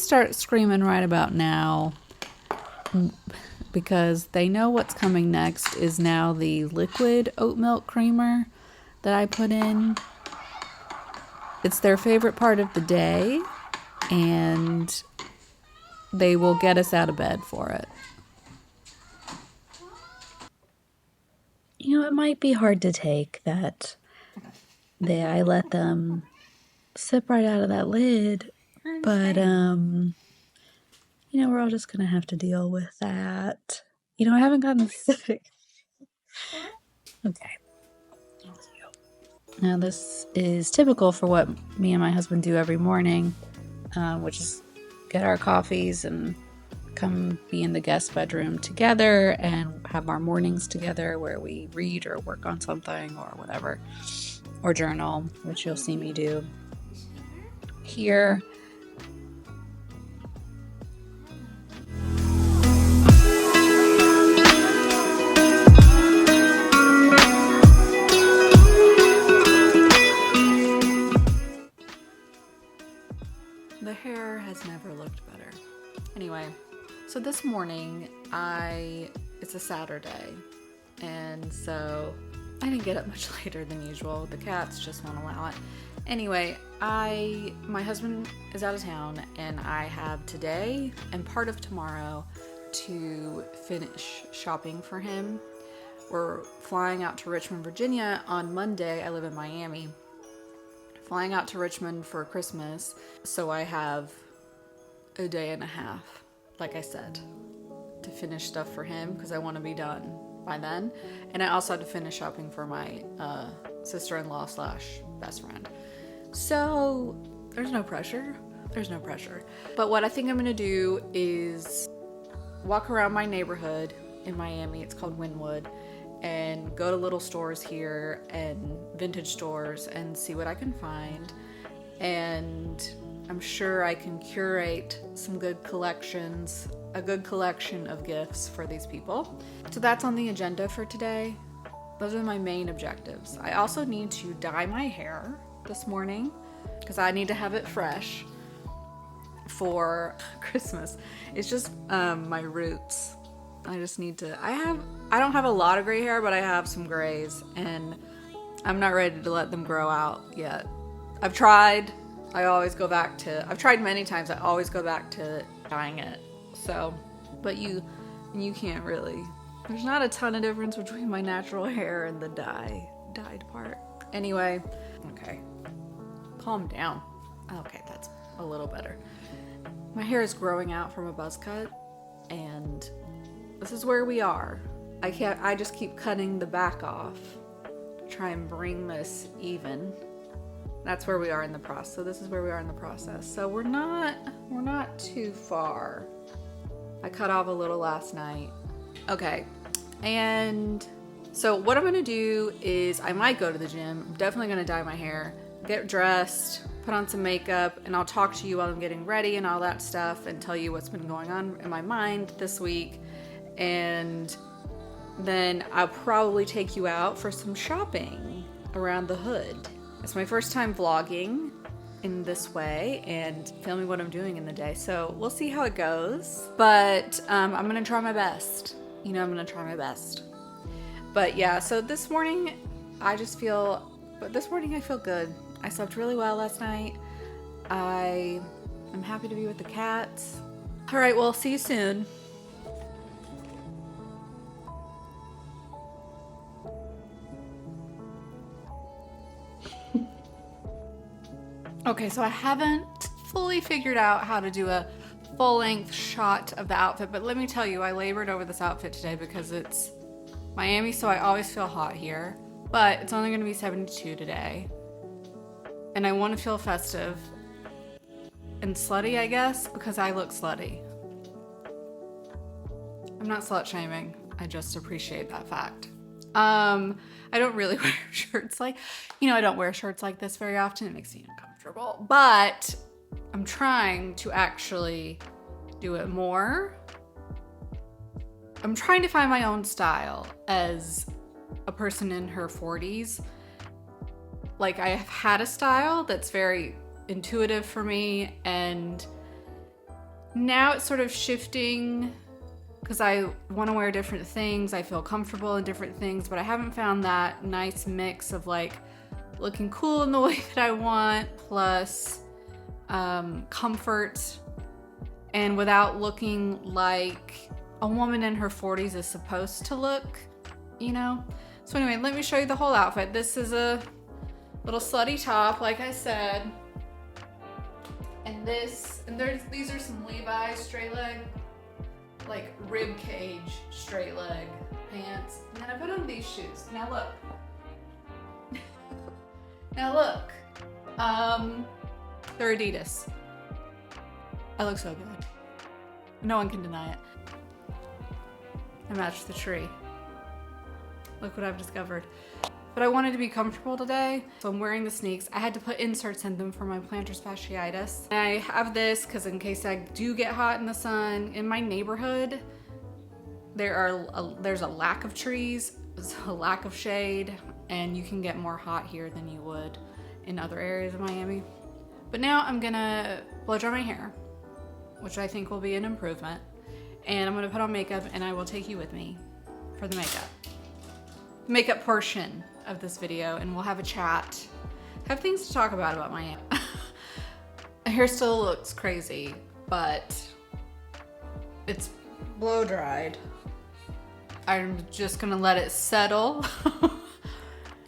start screaming right about now because they know what's coming next is now the liquid oat milk creamer that I put in. It's their favorite part of the day, and they will get us out of bed for it. You know, it might be hard to take that I let them sip right out of that lid, but you know, we're all just gonna have to deal with that. You know, I haven't gotten sick. Okay. Now this is typical for what me and my husband do every morning, which is get our coffees and come be in the guest bedroom together and have our mornings together where we read or work on something or whatever, or journal, which you'll see me do here. The hair has never looked better. Anyway, so this morning it's a Saturday, and so I didn't get up much later than usual. The cats just won't allow it. Anyway, my husband is out of town, and I have today and part of tomorrow to finish shopping for him. We're flying out to Richmond, Virginia on Monday. I live in Miami. Flying out to Richmond for Christmas, so I have a day and a half, like I said, to finish stuff for him because I want to be done by then. And I also had to finish shopping for my sister-in-law / best friend. So there's no pressure. But what I think I'm going to do is walk around my neighborhood in Miami. It's called Wynwood. And go to little stores here and vintage stores and see what I can find. And I'm sure I can curate some good collections, a good collection of gifts for these people. So that's on the agenda for today. Those are my main objectives. I also need to dye my hair this morning because I need to have it fresh for Christmas. It's just my roots. I just need to, I don't have a lot of gray hair, but I have some grays, and I'm not ready to let them grow out yet. I've tried many times. I always go back to dyeing it. So, but you can't really, there's not a ton of difference between my natural hair and the dyed part. Anyway, okay, calm down. Okay, that's a little better. My hair is growing out from a buzz cut, and this is where we are. I just keep cutting the back off to try and bring this even. That's where we are in the process. So this is where we are in the process. So we're not too far. I cut off a little last night. Okay. And so what I'm gonna do is I might go to the gym. I'm definitely gonna dye my hair, get dressed, put on some makeup, and I'll talk to you while I'm getting ready and all that stuff and tell you what's been going on in my mind this week. And then I'll probably take you out for some shopping around the hood. It's my first time vlogging in this way and filming what I'm doing in the day. So we'll see how it goes. But I'm gonna try my best. I'm gonna try my best. But yeah, so this morning I feel good. I slept really well last night. I'm happy to be with the cats. All right, well, see you soon. Okay, so I haven't fully figured out how to do a full-length shot of the outfit, but let me tell you, I labored over this outfit today because it's Miami, so I always feel hot here, but it's only going to be 72 today, and I want to feel festive and slutty, I guess, because I look slutty. I'm not slut-shaming, I just appreciate that fact. I don't really wear shirts I don't wear shirts like this very often. It makes me uncomfortable, but I'm trying to actually do it more. I'm trying to find my own style as a person in her 40s. Like, I have had a style that's very intuitive for me, and Now it's sort of shifting because I want to wear different things. I feel comfortable in different things, but I haven't found that nice mix of like looking cool in the way that I want, plus comfort, and without looking like a woman in her 40s is supposed to look, you know? So anyway, let me show you the whole outfit. This is a little slutty top, like I said. And these are some Levi's straight leg, like rib cage straight leg pants. And then I put on these shoes. Now look. Now look. They're Adidas. I look so good. No one can deny it. I matched the tree. Look what I've discovered. But I wanted to be comfortable today, so I'm wearing the sneaks. I had to put inserts in them for my plantar fasciitis. And I have this because in case I do get hot in the sun. In my neighborhood, there's a lack of trees, there's a lack of shade, and you can get more hot here than you would in other areas of Miami. But now I'm gonna blow dry my hair, which I think will be an improvement. And I'm gonna put on makeup, and I will take you with me for the makeup portion of this video, and we'll have a chat. Have things to talk about my hair. My hair still looks crazy, but it's blow dried. I'm just gonna let it settle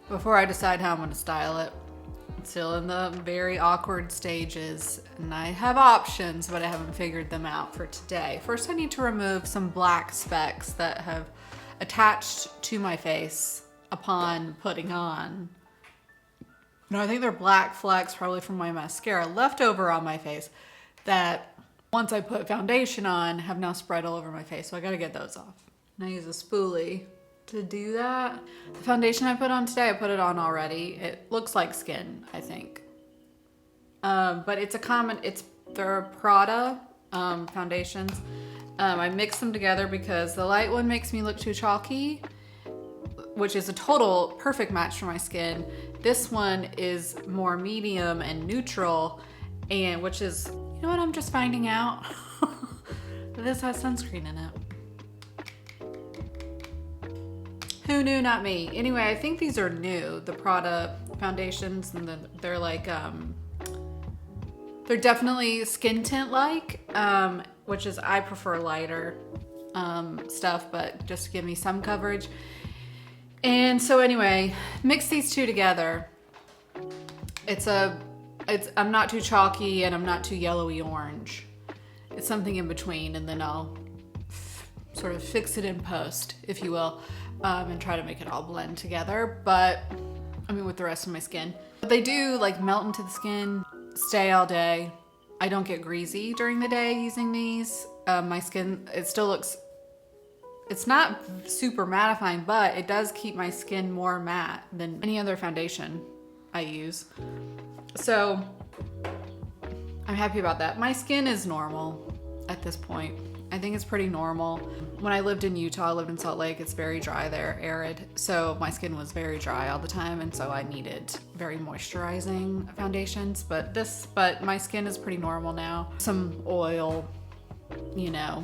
before I decide how I'm gonna style it. It's still in the very awkward stages, and I have options, but I haven't figured them out for today. First, I need to remove some black specks that have attached to my face upon putting on. No, I think they're black flecks, probably from my mascara left over on my face that once I put foundation on have now spread all over my face. So I gotta get those off. And I use a spoolie to do that. The foundation I put on today, I put it on already. It looks like skin, I think. But they're Prada foundations. I mix them together because the light one makes me look too chalky, which is a total perfect match for my skin. This one is more medium and neutral, and which is, you know what I'm just finding out? This has sunscreen in it. Who knew? Not me. Anyway, I think these are new, the Prada foundations, and they're like, they're definitely skin tint like, which is, I prefer lighter stuff, but just to give me some coverage. And so anyway, mix these two together. I'm not too chalky and I'm not too yellowy orange. It's something in between, and then I'll sort of fix it in post, if you will, and try to make it all blend together. But I mean, with the rest of my skin, but they do like melt into the skin, stay all day. I don't get greasy during the day using these. My skin, it still looks, it's not super mattifying, but it does keep my skin more matte than any other foundation I use. So I'm happy about that. My skin is normal at this point. I think it's pretty normal. When I lived in Utah, I lived in Salt Lake, it's very dry there, arid. So my skin was very dry all the time, and so I needed very moisturizing foundations. But my skin is pretty normal now. Some oil, you know,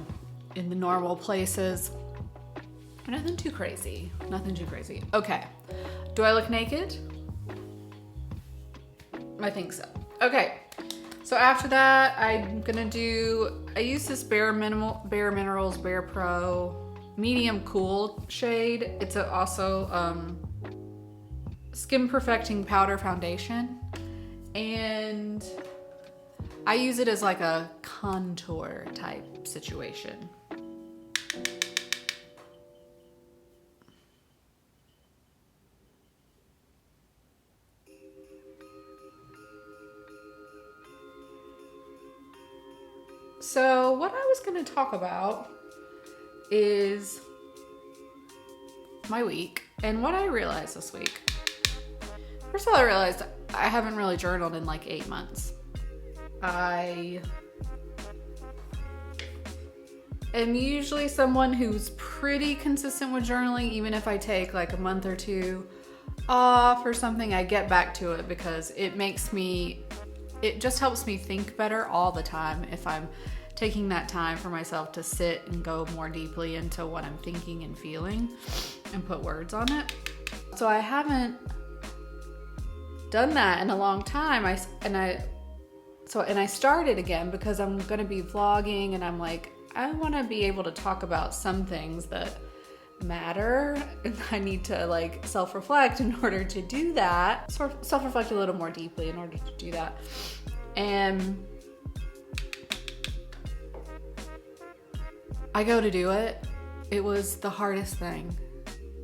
in the normal places. Nothing too crazy, nothing too crazy. Okay, do I look naked? I think so. Okay, so after that, I use this Bare Minerals Bare Pro medium cool shade. It's also skin perfecting powder foundation, and I use it as like a contour type situation. So what I was going to talk about is my week and what I realized this week. First of all, I realized I haven't really journaled in like 8 months. I am usually someone who's pretty consistent with journaling. Even if I take like a month or two off or something, I get back to it because it just helps me think better all the time if I'm taking that time for myself to sit and go more deeply into what I'm thinking and feeling and put words on it. So I haven't done that in a long time. I started again because I'm going to be vlogging, and I'm like, I want to be able to talk about some things that matter, and I need to like self-reflect in order to do that. Self-reflect a little more deeply in order to do that. And I go to do it. It was the hardest thing.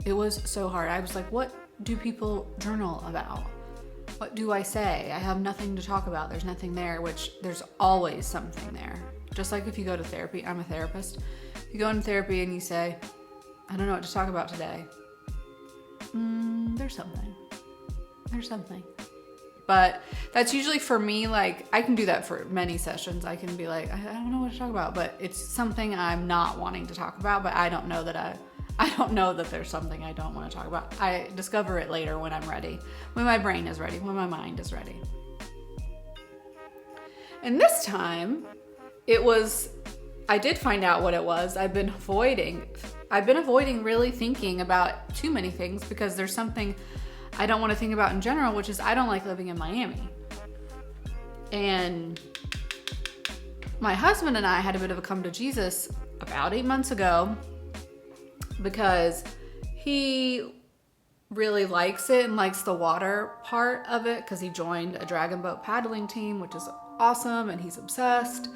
It was so hard. I was like, what do people journal about? What do I say? I have nothing to talk about. There's nothing there, which there's always something there. Just like if you go to therapy, I'm a therapist. You go into therapy and you say, I don't know what to talk about today. There's something. There's something. But that's usually for me, like, I can do that for many sessions. I can be like, I don't know what to talk about, but it's something I'm not wanting to talk about, but I don't know that there's something I don't want to talk about. I discover it later when I'm ready, when my brain is ready, when my mind is ready. And this time, I did find out what it was. I've been avoiding really thinking about too many things because there's something I don't want to think about in general, which is I don't like living in Miami. And my husband and I had a bit of a come to Jesus about 8 months ago because he really likes it and likes the water part of it because he joined a dragon boat paddling team, which is awesome, and he's obsessed.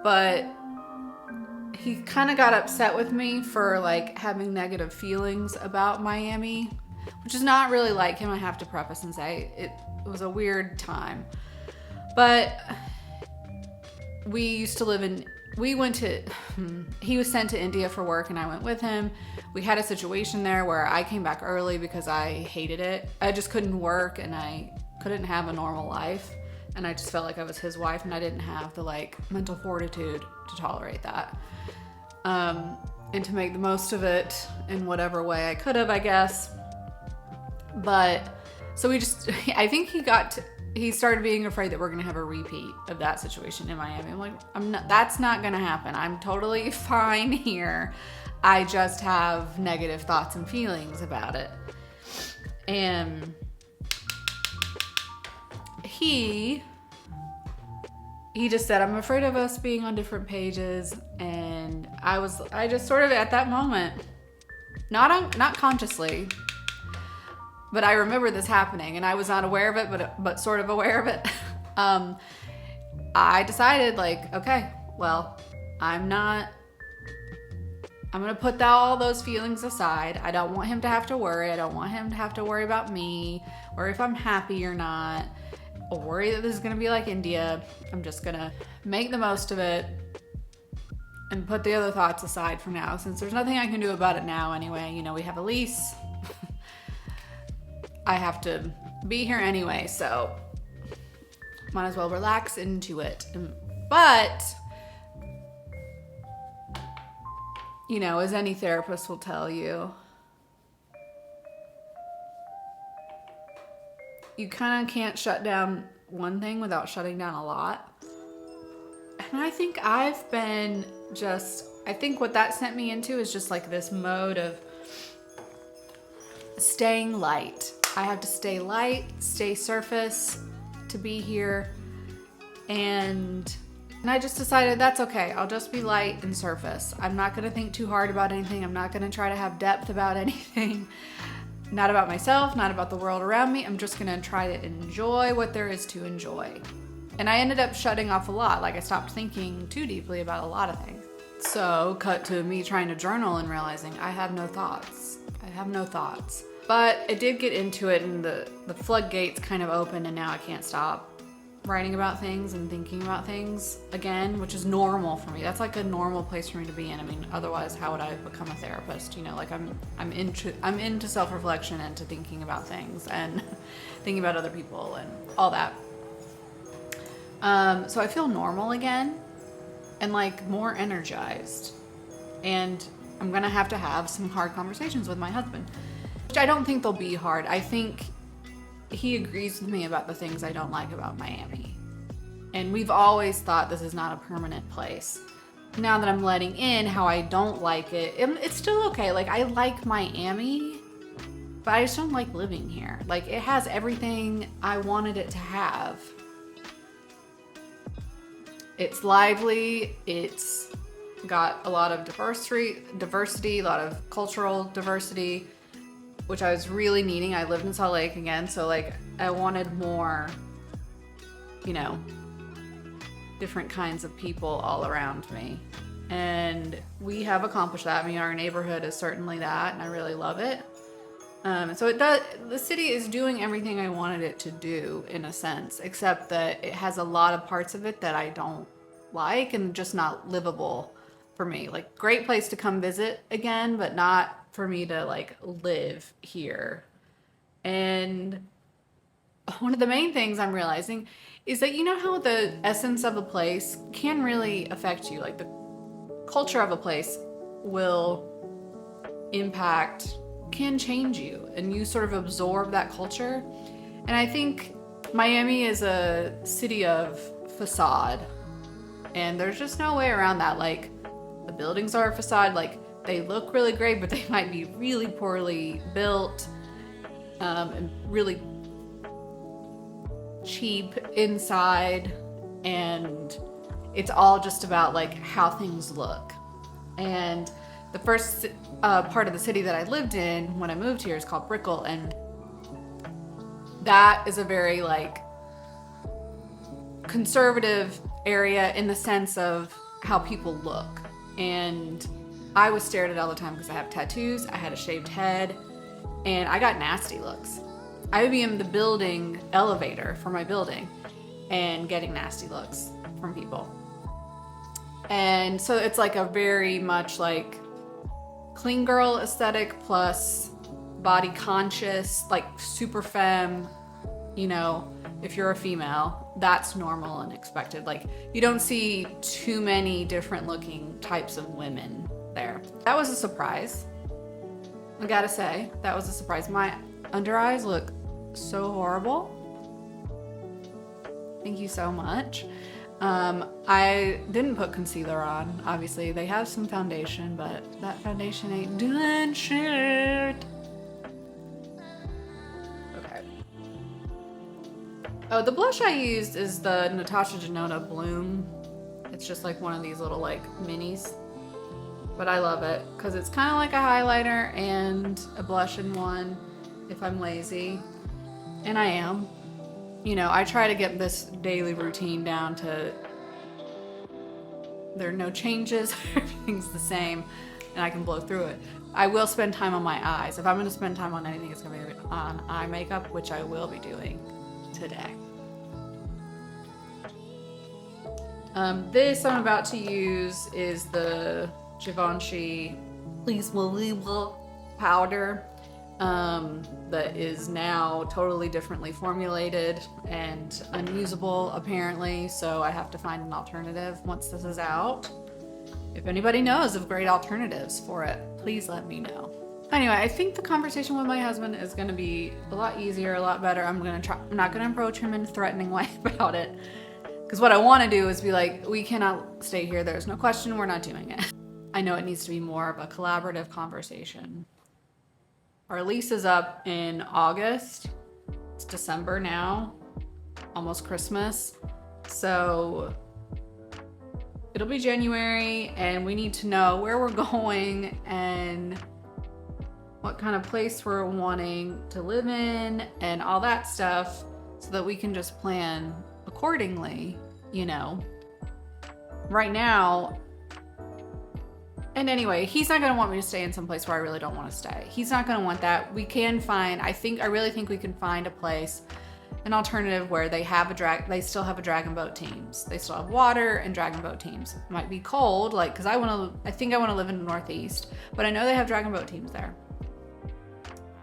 But he kind of got upset with me for like having negative feelings about Miami, which is not really like him. I have to preface and say it was a weird time. But we used to live in, he was sent to India for work and I went with him. We had a situation there where I came back early because I hated it. I just couldn't work and I couldn't have a normal life. And I just felt like I was his wife and I didn't have the like mental fortitude to tolerate that. And to make the most of it in whatever way I could have, I guess. But so I think he started being afraid that we're going to have a repeat of that situation in Miami. I'm like, that's not going to happen. I'm totally fine here. I just have negative thoughts and feelings about it. And he just said, I'm afraid of us being on different pages. And I just sort of at that moment, not consciously, but I remember this happening and I was not aware of it, but sort of aware of it. I decided like, okay, well, I'm going to put all those feelings aside. I don't want him to have to worry. I don't want him to have to worry about me or if I'm happy or not, or worry that this is going to be like India. I'm just going to make the most of it and put the other thoughts aside for now, since there's nothing I can do about it now anyway. You know, we have a lease. I have to be here anyway, so might as well relax into it. But, you know, as any therapist will tell you, you kind of can't shut down one thing without shutting down a lot. And I think I think what that sent me into is just like this mode of staying light. I have to stay light, stay surface to be here. And I just decided that's okay. I'll just be light and surface. I'm not going to think too hard about anything. I'm not going to try to have depth about anything. Not about myself, not about the world around me. I'm just going to try to enjoy what there is to enjoy. And I ended up shutting off a lot. Like I stopped thinking too deeply about a lot of things. So cut to me trying to journal and realizing I have no thoughts. But I did get into it and the floodgates kind of opened and now I can't stop writing about things and thinking about things again, which is normal for me. That's like a normal place for me to be in. I mean, otherwise how would I become a therapist? You know, like I'm into self-reflection and to thinking about things and thinking about other people and all that. So I feel normal again and like more energized. And I'm gonna have to have some hard conversations with my husband, which I don't think they'll be hard. I think he agrees with me about the things I don't like about Miami. And we've always thought this is not a permanent place. Now that I'm letting in how I don't like it, it's still okay. Like, I like Miami, but I just don't like living here. Like, it has everything I wanted it to have. It's lively, it's got a lot of diversity, a lot of cultural diversity, which I was really needing. I lived in Salt Lake again, so like I wanted more, you know, different kinds of people all around me. And we have accomplished that. I mean, our neighborhood is certainly that, and I really love it. So it does, the city is doing everything I wanted it to do in a sense, except that it has a lot of parts of it that I don't like and just not livable for me. Like, great place to come visit again, but not for me to like live here. And one of the main things I'm realizing is that, you know how the essence of a place can really affect you? Like, the culture of a place will impact, can change you, and you sort of absorb that culture. And I think Miami is a city of facade, and there's just no way around that. Like, the buildings are a facade, like they look really great, but they might be really poorly built, and really cheap inside, and it's all just about like how things look. And the first part of the city that I lived in when I moved here is called Brickell, and that is a very like conservative area in the sense of how people look. And I was stared at all the time because I have tattoos, I had a shaved head, and I got nasty looks. I would be in the building elevator for my building and getting nasty looks from people. And so it's like a very much like clean girl aesthetic plus body conscious, like super femme, you know, if you're a female, that's normal and expected. Like, you don't see too many different looking types of women there. That was a surprise. I gotta say, that was a surprise. My under eyes look so horrible. Thank you so much. I didn't put concealer on. Obviously, they have some foundation, but that foundation ain't doing shit. Okay. Oh, the blush I used is the Natasha Denona Bloom. It's just like one of these little like minis. But I love it because it's kind of like a highlighter and a blush in one if I'm lazy. And I am. You know, I try to get this daily routine down to there are no changes, everything's the same, and I can blow through it. I will spend time on my eyes. If I'm going to spend time on anything, it's going to be on eye makeup, which I will be doing today. This I'm about to use is the Givenchy Please Believe powder. That is now totally differently formulated and unusable apparently, so I have to find an alternative once this is out. If anybody knows of great alternatives for it, please let me know. Anyway, I think the conversation with my husband is going to be a lot easier, a lot better. I'm not going to approach him in a threatening way about it, because what I want to do is be like, we cannot stay here, there's no question, we're not doing it. I know it needs to be more of a collaborative conversation. Our lease is up in August. It's December now, almost Christmas. So it'll be January, and we need to know where we're going and what kind of place we're wanting to live in and all that stuff, so that we can just plan accordingly, you know. Right now, and anyway, he's not gonna want me to stay in some place where I really don't want to stay. He's not gonna want that. We can find, I really think we can find a place, an alternative where they still have a dragon boat teams. They still have water and dragon boat teams. It might be cold, like, cause I think I wanna live in the Northeast, but I know they have dragon boat teams there.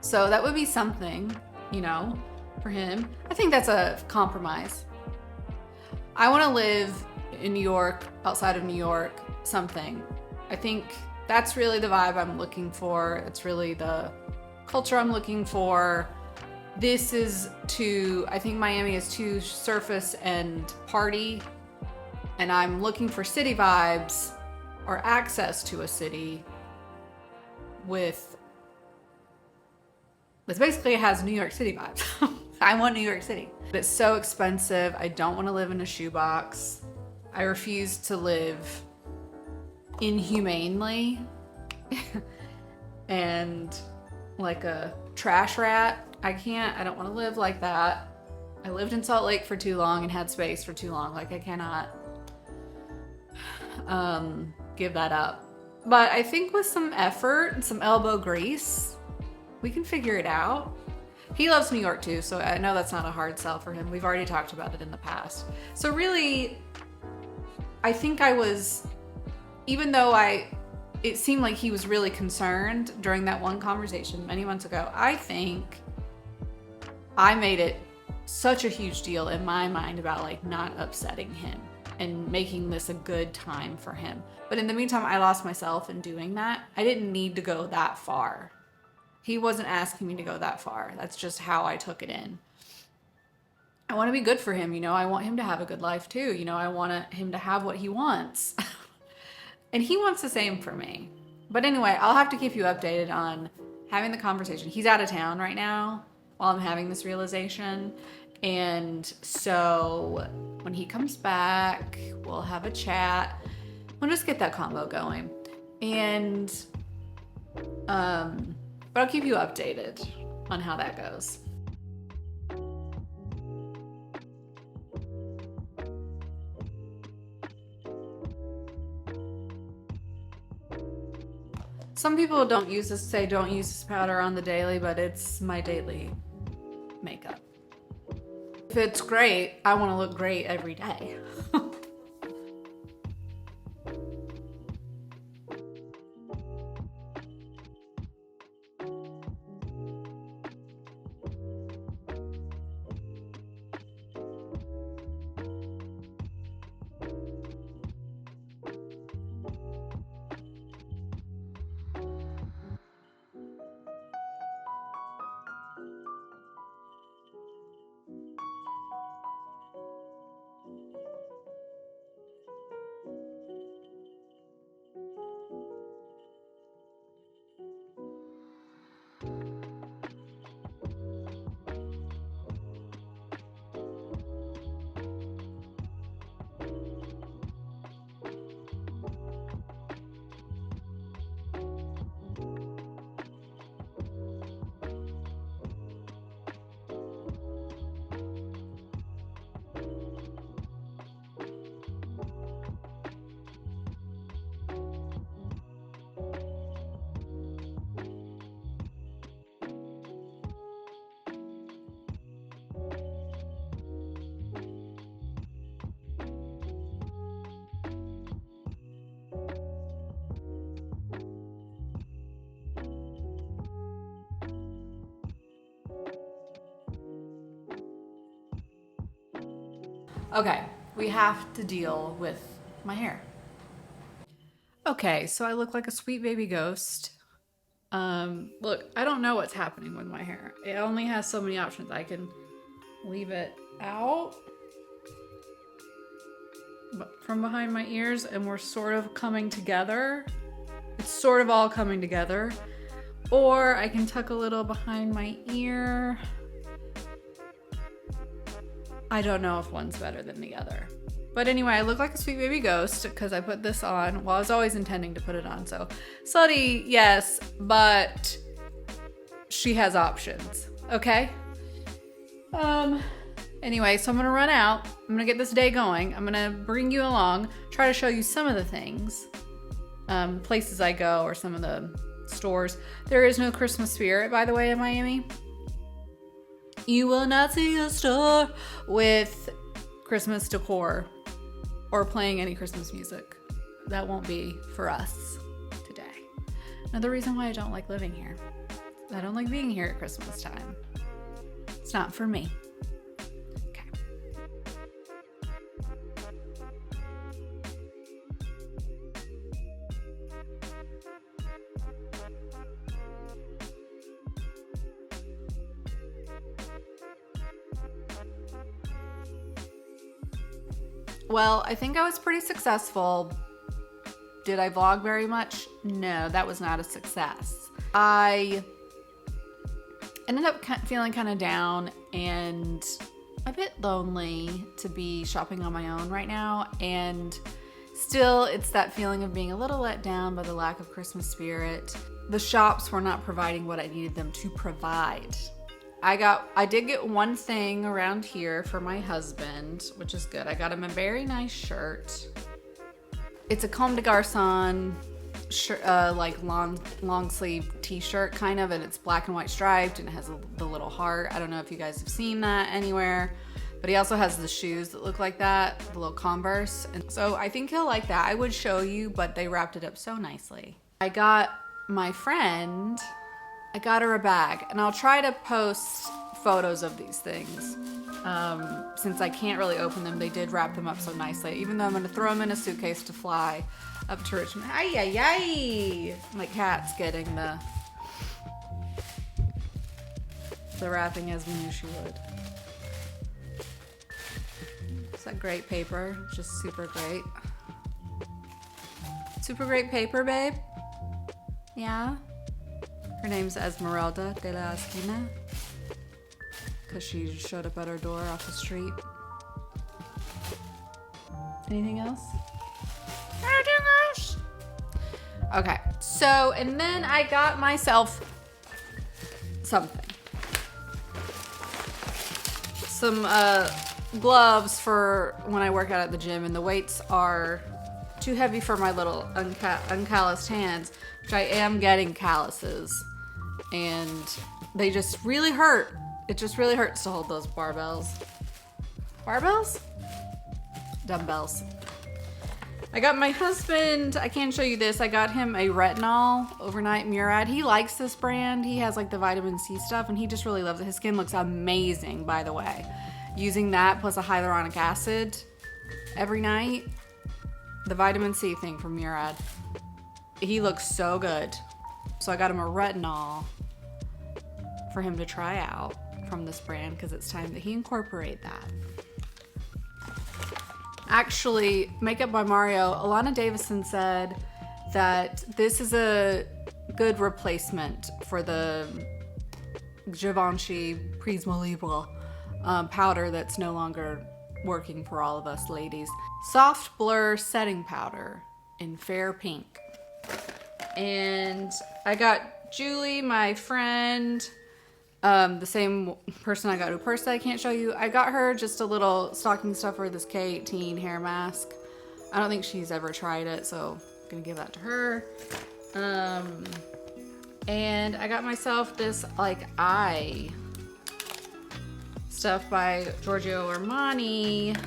So that would be something, you know, for him. I think that's a compromise. I wanna live in New York, outside of New York, something. I think that's really the vibe I'm looking for. It's really the culture I'm looking for. this is too, I think Miami is too surface and party, and I'm looking for city vibes or access to a city with basically it has New York City vibes. I want New York City. But it's so expensive. I don't want to live in a shoebox. I refuse to live inhumanely and like a trash rat. I don't want to live like that. I lived in Salt Lake for too long and had space for too long. Like I cannot give that up. But I think with some effort and some elbow grease, we can figure it out. He loves New York too, so I know that's not a hard sell for him. We've already talked about it in the past. So really, I think I was, even though it seemed like he was really concerned during that one conversation many months ago, I think I made it such a huge deal in my mind about like not upsetting him and making this a good time for him. But in the meantime, I lost myself in doing that. I didn't need to go that far. He wasn't asking me to go that far. That's just how I took it in. I want to be good for him, you know. I want him to have a good life too. You know, I want him to have what he wants. And he wants the same for me. But anyway, I'll have to keep you updated on having the conversation. He's out of town right now while I'm having this realization. And so when he comes back, we'll have a chat. We'll just get that combo going. And, but I'll keep you updated on how that goes. Some people don't use this powder on the daily, but it's my daily makeup. If it's great, I want to look great every day. Okay, we have to deal with my hair. Okay, so I look like a sweet baby ghost. Look, I don't know what's happening with my hair. It only has so many options. I can leave it out from behind my ears and we're sort of coming together. It's sort of all coming together. Or I can tuck a little behind my ear. I don't know if one's better than the other. But anyway, I look like a sweet baby ghost because I put this on. Well, I was always intending to put it on. So slutty, yes, but she has options, okay? Anyway, so I'm gonna run out. I'm gonna get this day going. I'm gonna bring you along, try to show you some of the things, places I go or some of the stores. There is no Christmas spirit, by the way, in Miami. You will not see a store with Christmas decor or playing any Christmas music. That won't be for us today. Another reason why I don't like living here. I don't like being here at Christmas time. It's not for me. Okay. Well, I think I was pretty successful. Did I vlog very much? No, that was not a success. I ended up feeling kind of down and a bit lonely to be shopping on my own right now. And still, it's that feeling of being a little let down by the lack of Christmas spirit. The shops were not providing what I needed them to provide. I did get one thing around here for my husband, which is good. I got him a very nice shirt. It's a Comme des Garçons shirt, like long sleeve t-shirt kind of, and it's black and white striped and it has the little heart. I don't know if you guys have seen that anywhere, but he also has the shoes that look like that, the little Converse. And so I think he'll like that. I would show you, but they wrapped it up so nicely. I got my friend, I got her a bag, and I'll try to post photos of these things. Since I can't really open them, they did wrap them up so nicely. Even though I'm going to throw them in a suitcase to fly up to Richmond. Ay, ay, ay! My cat's getting the wrapping as we knew she would. Is that great paper? Just super great. Super great paper, babe? Yeah? Her name's Esmeralda de la Esquina, because she showed up at our door off the street. Anything else? Anything else? Okay, so, and then I got myself something. Some gloves for when I work out at the gym, and the weights are too heavy for my little uncalloused hands, which I am getting calluses. And they just really hurt. It just really hurts to hold those barbells. Barbells? Dumbbells. I got my husband, I can't show you this, I got him a retinol overnight Murad. He likes this brand. He has like the vitamin C stuff and he just really loves it. His skin looks amazing, by the way. Using that plus a hyaluronic acid every night. The vitamin C thing from Murad. He looks so good. So I got him a retinol for him to try out from this brand because it's time that he incorporate that. Actually, Makeup by Mario, Alana Davison said that this is a good replacement for the Givenchy Prisma Libre powder that's no longer working for all of us ladies. Soft Blur Setting Powder in Fair Pink. And I got Julie, my friend, the same person I got her purse that I can't show you. I got her just a little stocking stuffer, this K18 hair mask. I don't think she's ever tried it, so I'm gonna give that to her. And I got myself this like eye stuff by Giorgio Armani.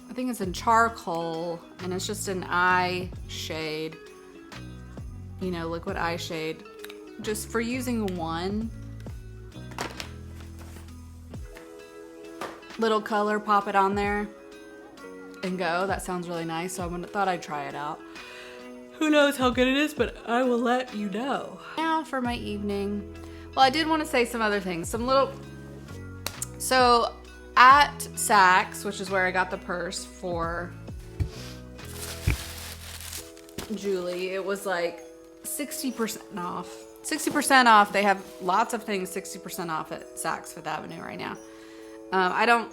I think it's in charcoal, and it's just an eye shade, you know, liquid eye shade, just for using one little color, pop it on there and go. That sounds really nice, so I thought I'd try it out. Who knows how good it is, but I will let you know. Now for my evening. Well, I did want to say some other things. So at Saks, which is where I got the purse for Julie, it was like 60% off. 60% off. They have lots of things 60% off at Saks Fifth Avenue right now. I don't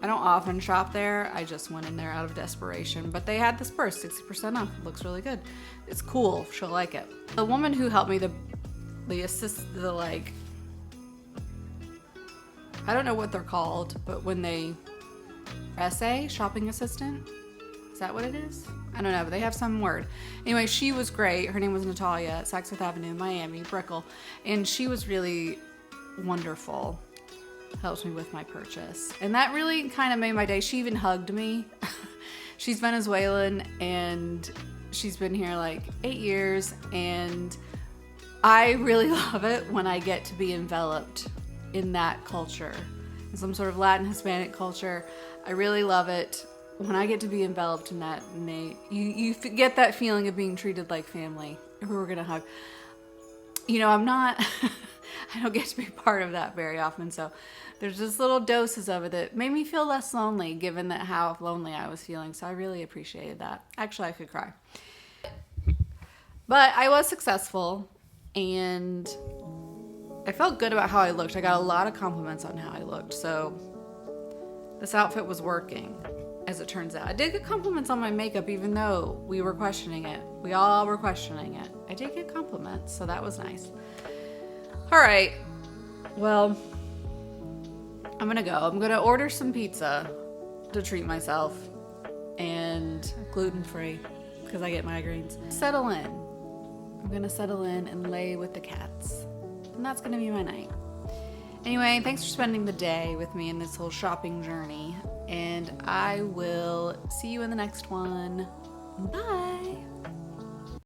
often shop there. I just went in there out of desperation. But they had this purse, 60% off. It looks really good. It's cool. She'll like it. The woman who helped me, I don't know what they're called, but when they, shopping assistant? Is that what it is? I don't know, but they have some word. Anyway, she was great. Her name was Natalia at Saks Fifth Avenue, Miami, Brickell. And she was really wonderful. Helped me with my purchase. And that really kind of made my day. She even hugged me. She's Venezuelan and she's been here like 8 years. And I really love it when I get to be enveloped in that culture, in some sort of Latin Hispanic culture. I really love it when I get to be enveloped in that, and you get that feeling of being treated like family, who are gonna hug. You know, I'm not I don't get to be part of that very often. So there's just little doses of it that made me feel less lonely, given that how lonely I was feeling. So I really appreciated that. Actually, I could cry. But I was successful, and I felt good about how I looked. I got a lot of compliments on how I looked. So this outfit was working, as it turns out. I did get compliments on my makeup, even though we were questioning it. We all were questioning it. I did get compliments, so that was nice. All right, well, I'm gonna go. I'm gonna order some pizza to treat myself, and gluten-free, because I get migraines. Settle in. I'm gonna settle in and lay with the cats, and that's gonna be my night. Anyway, thanks for spending the day with me in this whole shopping journey, and I will see you in the next one. Bye.